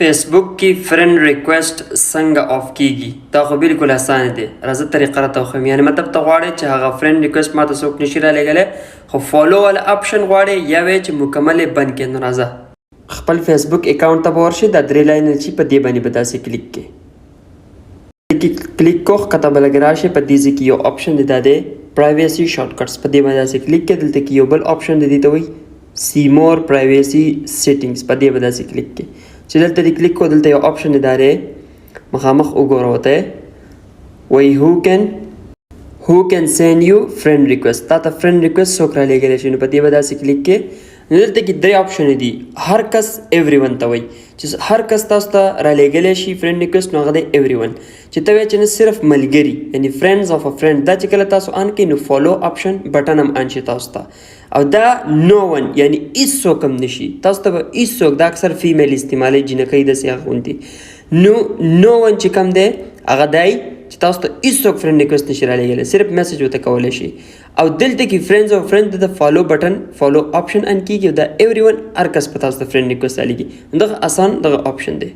فیسبوک کې فرند ریکویسټ څنګه آف کیږي؟ دا خو بالکل اسانه دی. راځه طریقه راته وښیم. یعنې مطلب ته غواړې چې هغه فرند ریکویسټ ماته څوک نشي رالیږلی، خو فالو والا اپشن غواړې یا وایې چې مکمل یې بند کړې. نو راځه خپل فیسبوک اکاونټ ته به ورشې. دا 3 لاینه چې په دې باندې به داسې کلیک کړې. کلیک کو ښکته به لږ راشې. په دې ځای کې یو اپشن دی، دا دی پرایویسي شارټ کټس. په دې باندې داسې کلیک کړې. دلته کې یو بل اپشن دی، دې ته وایي سی مور پرایویسي سیټینګز. په دې به داسې کلیک کړې. چې دلته دې کلیک کو، دلته یو اپشن دی، دا دی مخامخ وګوره ورته وایي هو کین سینډ یو فرند ریکویسټ. تا ته فرند ریکویسټ څوک رالیږلی شي. نو په دې به داسې کلیک کړې. نو دلته کې 3 اپشن دي. هر کس ایوری ون ته وایي چې هر کس تاسو ته رالیږلی شي فرند ریکویسټ، نو هغه دی ایوری ون. چې ته وایې چې نه صرف ملګري، یعنې فرینډز اف ا فرینډ، دا چې کله تاسو آن کړئ نو فالو اپشن بټن هم آن شي تاسو ته. او دا نو ون یعنی هیڅوک هم نشي تاسو ته به هیڅوک، دا اکثر فیمیل استعمالوي، جینکۍ داسې هغه غوندې. نو ون چې کوم دی هغه دی چې تاسو ته هیڅوک فرند ریکویسټ نشي رالیږلی، صرف میسج ورته کولی شي. او دلته کې فرینډز او فرینډ د فالو بټن فالو اپشن ان کېږي، او دا ایوری ون هر کس په تاسو ته فرند ریکویسټ رالیږي. دغه اسان دغه اپشن دی.